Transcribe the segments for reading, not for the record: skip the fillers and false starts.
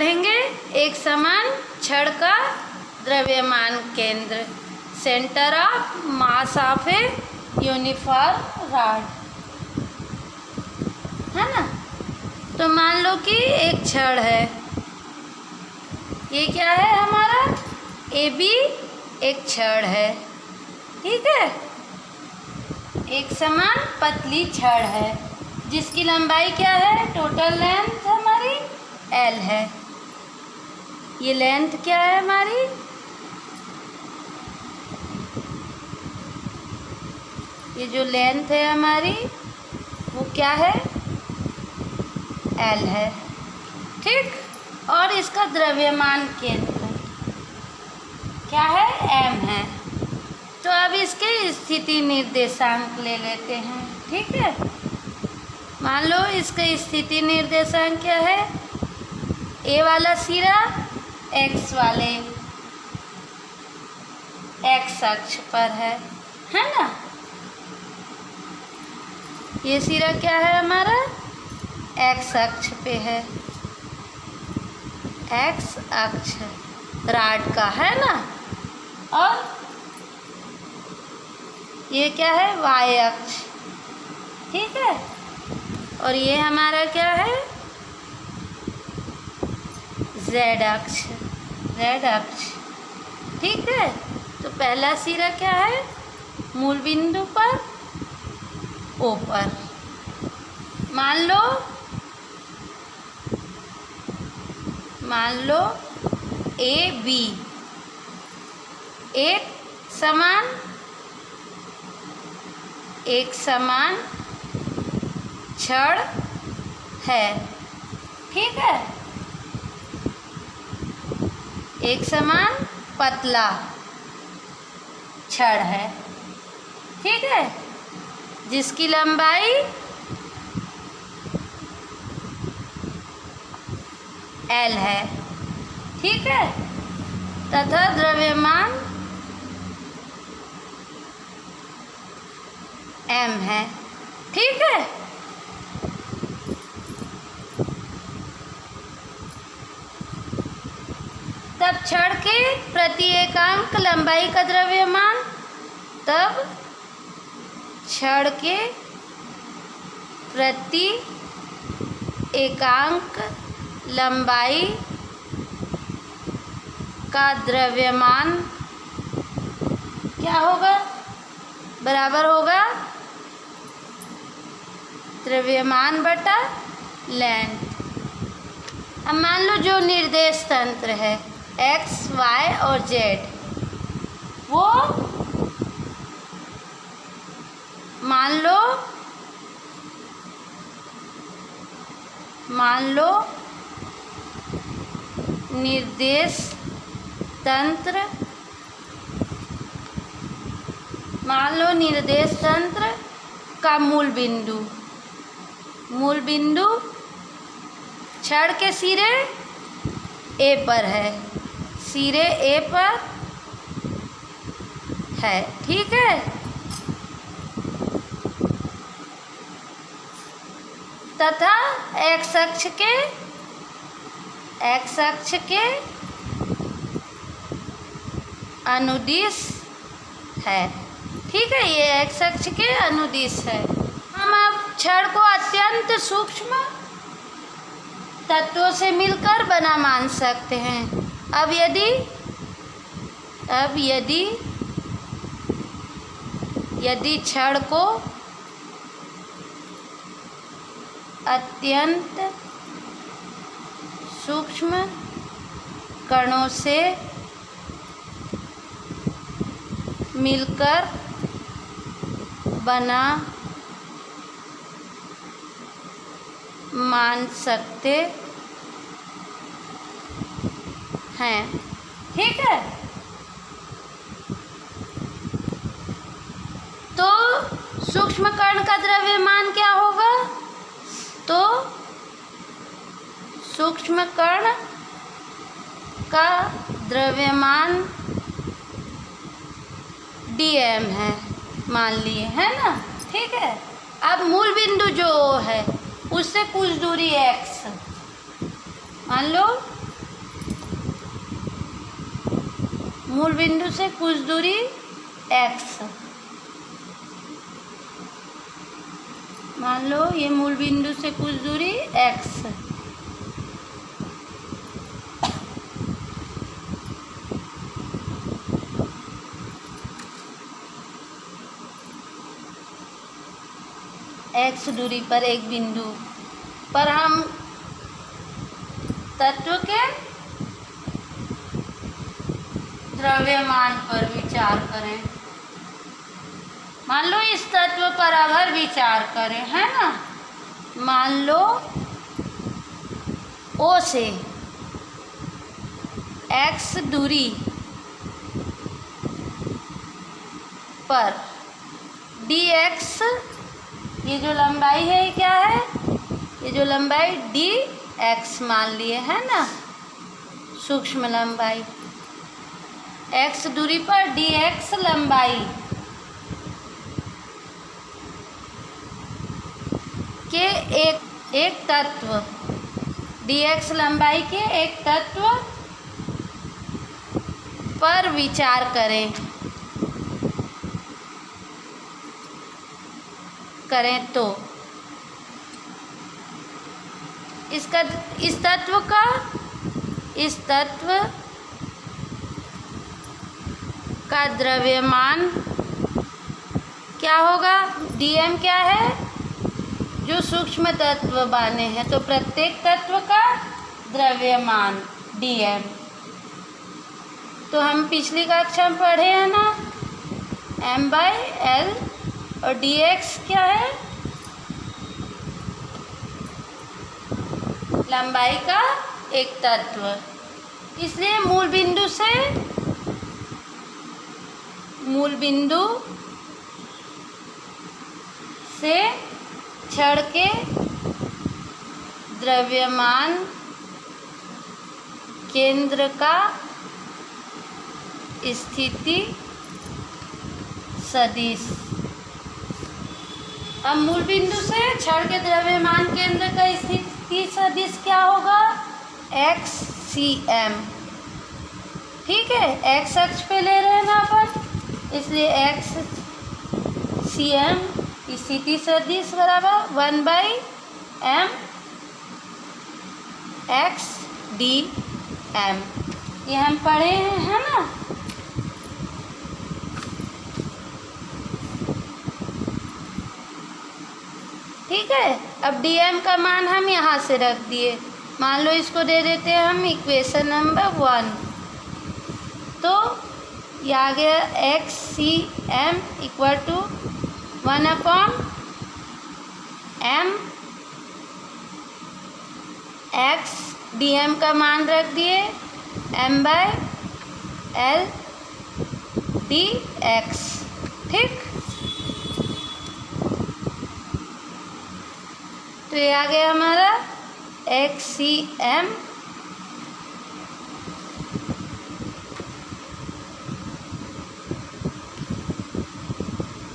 पढ़ेंगे एक समान छड़ का द्रव्यमान केंद्र, centre of mass of a uniform rod, है ना। तो मान लो कि एक छड़ है, ये क्या है हमारा AB एक छड़ है, ठीक है। एक समान पतली छड़ है जिसकी लंबाई क्या है, टोटल लेंथ हमारी L है। ये लेंथ क्या है हमारी, ये जो लेंथ है हमारी वो क्या है, L है, ठीक। और इसका द्रव्यमान केंद्र क्या है, M है। तो अब इसके स्थिति निर्देशांक ले लेते हैं, ठीक है। मान लो इसका स्थिति निर्देशांक क्या है, A वाला सिरा X वाले X अक्ष पर है ना। ये सिरा क्या है हमारा, X अक्ष पे है, X अक्ष रॉड का है ना। और ये क्या है, Y अक्ष, ठीक है। और ये हमारा क्या है, Z अक्ष, Z अक्ष, ठीक है। तो पहला सिरा क्या है, मूल बिंदु पर O पर मान लो AB एक समान छड़ है, ठीक है। एक समान पतला छड़ है, ठीक है, जिसकी लंबाई L है, ठीक है, तथा द्रव्यमान M है, ठीक है। तब छड़ के प्रति एकांक लंबाई का द्रव्यमान, तब छड़ के प्रति एकांक लंबाई का द्रव्यमान क्या होगा, बराबर होगा द्रव्यमान बटा लेंथ। अब मान लो जो निर्देश तंत्र है X, Y और Z, वो मान लो निर्देश तंत्र का मूल बिंदु छड़ के सिरे A पर है, सिरे A पर है, ठीक है। तथा X अक्ष के अनुदिश है, ठीक है। ये X अक्ष के अनुदिश है। हम अब छड़ को अत्यंत सूक्ष्म तत्वों से मिलकर बना मान सकते हैं। अब यदि छड़ को अत्यंत सूक्ष्म कणों से मिलकर बना मान सकते हैं, ठीक है। तो सूक्ष्म कण का द्रव्यमान क्या होगा, तो सूक्ष्म कण का द्रव्यमान dm है, मान लिए, है ना, ठीक है। अब मूल बिंदु जो है उससे कुछ दूरी x, मान लो मूल बिंदु से कुछ दूरी x, मान लो ये मूल बिंदु से कुछ दूरी x, x दूरी पर एक बिंदु पर हम तत्व के द्रव्यमान पर विचार करें। मान लो इस तत्व पर अगर विचार करें, है ना, मान लो O से x दूरी पर dx, ये जो लंबाई है ये क्या है, ये जो लंबाई dx मान लिए, है ना, सूक्ष्म लंबाई, x दूरी पर dx लंबाई के एक तत्व, dx लंबाई के एक तत्व पर विचार करें तो इस तत्व का द्रव्यमान क्या होगा, dm क्या है, जो सूक्ष्म तत्व बने हैं, तो प्रत्येक तत्व का द्रव्यमान dm, तो हम पिछली कक्षा में पढ़े हैं ना, m/l, और dx क्या है, लंबाई का एक तत्व, इसलिए मूल बिंदु से छड़ के द्रव्यमान केंद्र का स्थिति सदिश, अब मूल बिंदु से छड़ के द्रव्यमान केंद्र का स्थिति सदिश क्या होगा, xcm, ठीक है, x अक्ष पे ले रहे हैं ना अपन, इसलिए xcm स्थिति सदिश बराबर 1/m x dm, ये हम पढ़े हैं, है ना। ठीक है, अब dm का मान हम यहाँ से रख दिए, मान लो इसको दे देते हैं हम इक्वेशन नंबर 1, तो ये आ गया xcm equal to 1/m x dm का मान रख दिए m/l dx, ठीक, तो ये आ गया हमारा xcm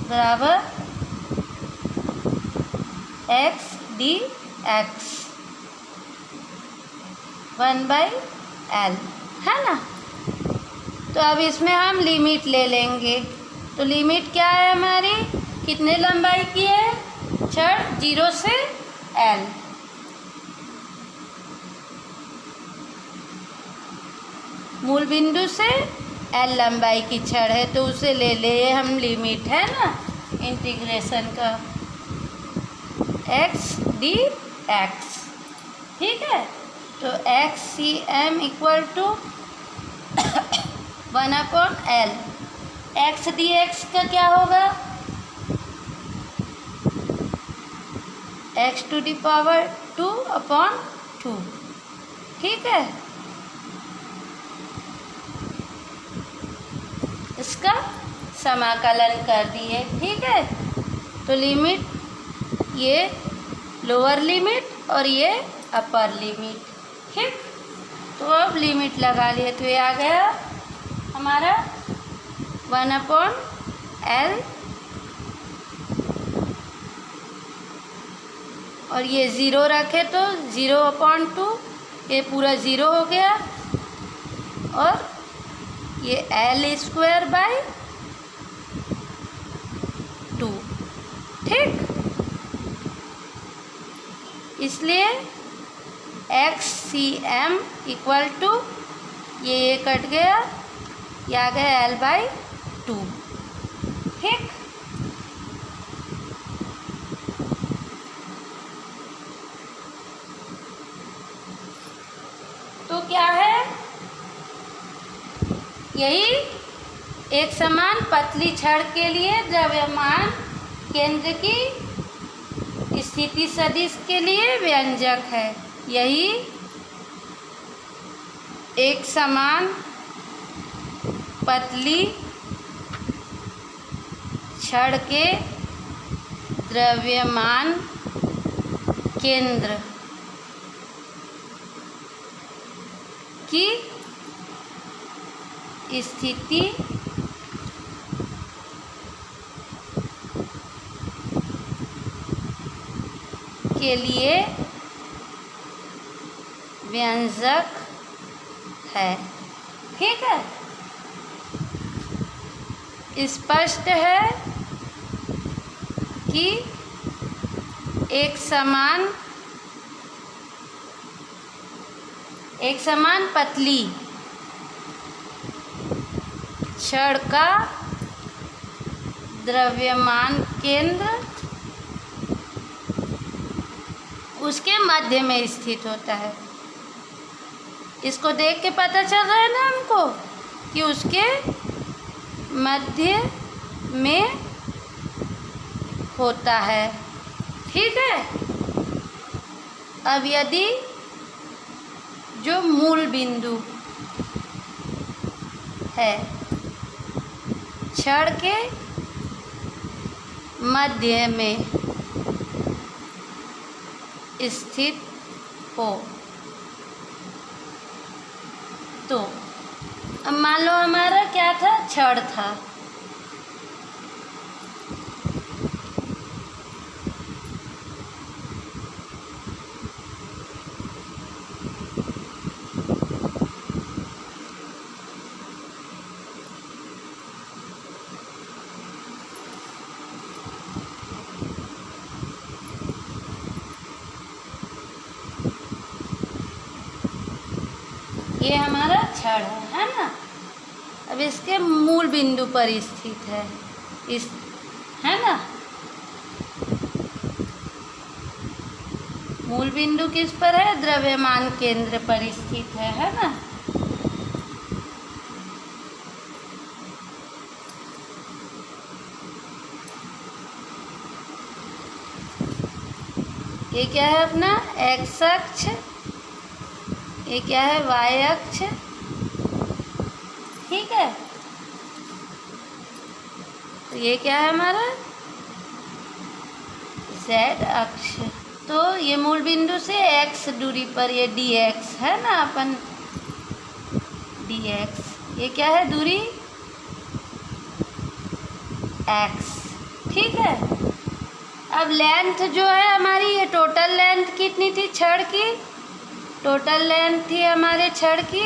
बराबर x dx 1/l, है ना। तो अब इसमें हम लिमिट ले लेंगे, तो लिमिट क्या है हमारी, कितने लंबाई की है, छड़ 0 से l, मूल बिंदु से l लंबाई की छड़ है, तो उसे ले ले हम लिमिट, है ना, इंटीग्रेशन का x dx, ठीक है, तो xcm equal to 1/l, x dx का क्या होगा, x⁴ ठीक है, इसका समाकलन कर दिए, ठीक है, तो लिमिट ये लोअर लिमिट और ये अपर लिमिट, ठीक, तो अब लिमिट लगा लिए, तो ये आ गया हमारा 1/l और ये 0 रखे तो 0/2, ये पूरा 0 हो गया, और ये L²/2, ठीक। इसलिए XCM इक्वल टू ये कट गया, ये आ गया L/2, ठीक। तो क्या है, यही एक समान पतली छड़ के लिए द्रव्यमान केंद्र की स्थिति सदिश के लिए व्यंजक है। यही एक समान पतली छड़ के द्रव्यमान केंद्र की स्थिति के लिए व्यंजक है, ठीक है। स्पष्ट है कि एक समान पतली छड़ का द्रव्यमान केंद्र उसके मध्य में स्थित होता है। इसको देख के पता चल रहा है ना हमको कि उसके मध्य में होता है, ठीक है। अब यदि जो मूल बिंदु है छड़ के मध्य में स्थित हो, तो अब मान लो हमारा क्या था, छड़ था। ये हमारा छड़ है ना। अब इसके मूल बिंदु पर स्थित है, है ना। मूल बिंदु किस पर है, द्रव्यमान केंद्र पर स्थित है ना। ये क्या है अपना x अक्ष, ये क्या है y अक्ष, ठीक है। तो ये क्या है हमारा z अक्ष। तो ये मूल बिंदु से x दूरी पर ये dx है ना, अपन dx, ये क्या है दूरी x, ठीक है। अब लेंथ जो है हमारी, ये टोटल लेंथ कितनी थी छड़ की, टोटल लेंथ थी हमारे छड़ की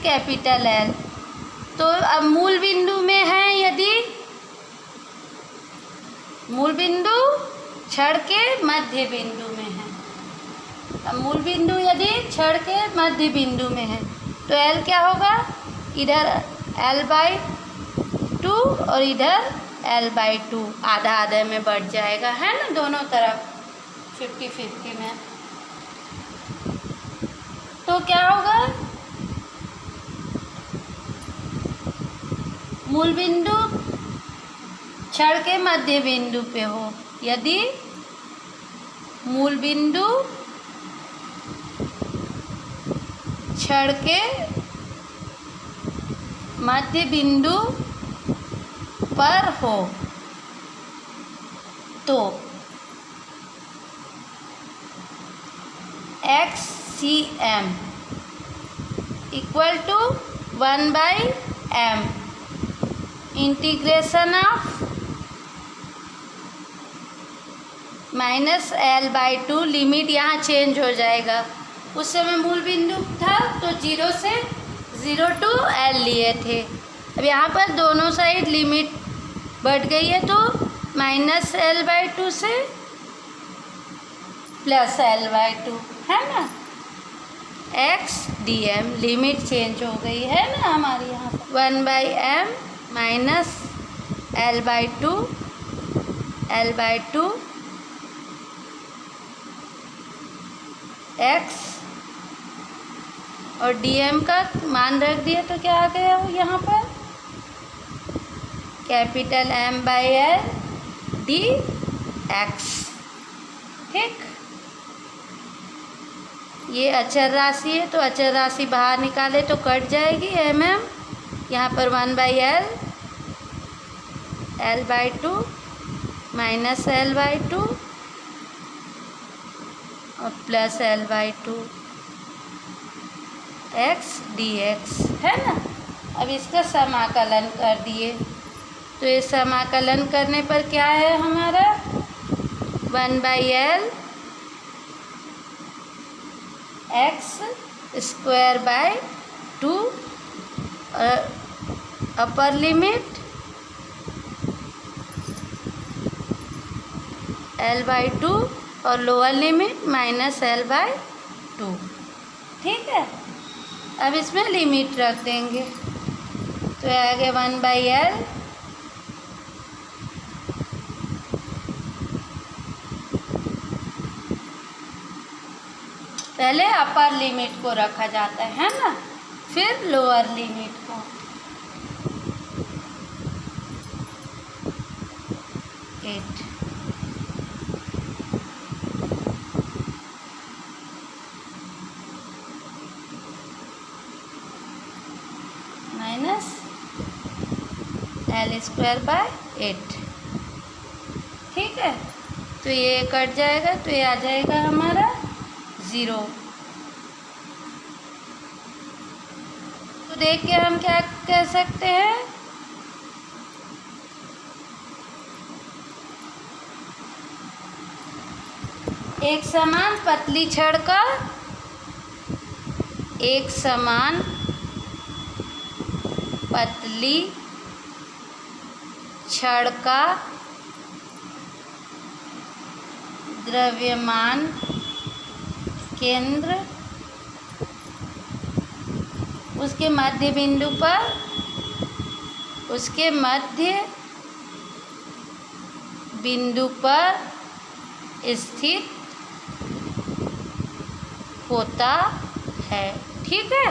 कैपिटल L। तो अब मूल बिंदु में है, यदि मूल बिंदु छड़ के मध्य बिंदु में है, अब मूल बिंदु यदि छड़ के मध्य बिंदु में है तो L क्या होगा, इधर L/2 और इधर L/2, आधा आधे में बढ़ जाएगा, है ना, दोनों तरफ 50-50 में। तो क्या होगा, मूल बिंदु छड़ के मध्य बिंदु पे हो, यदि मूल बिंदु छड़ के मध्य बिंदु पर हो, तो XCM equal to 1/m integration of -L/2 limit यहाँ चेंज हो जाएगा। उस समय मूल बिंदु था तो 0 से 0 to L लिए थे। अब यहाँ पर दोनों साइड लिमिट बढ़ गई है तो -L/2 से +L/2 है ना। x dm लिमिट चेंज हो गई है ना हमारी यहाँ पर। 1/m -L/2 L/2 x और dm का मान रख दिया तो क्या आ गया यहाँ पर कैपिटल M/L dx। ठीक, ये अचर राशि है तो अचर राशि बाहर निकाले तो कट जाएगी यहाँ पर 1/L L/2 -L/2 और +L/2 x dx है ना। अब इसका समाकलन कर दिए तो ये समाकलन करने पर क्या है हमारा 1/L x²/2 upper limit L/2 और लोअर लिमिट -L/2। ठीक है, अब इसमें लिमिट रख देंगे तो आगे 1/L पहले अपर लिमिट को रखा जाता है ना, फिर लोअर लिमिट को। -L²/8। ठीक है, तो ये कट जाएगा तो ये आ जाएगा हमारा 0। तो देख के हम क्या कह सकते हैं एक समान पतली छड़ का एक समान पतली छड़ का द्रव्यमान केंद्र उसके मध्य बिंदु पर स्थित होता है। ठीक है।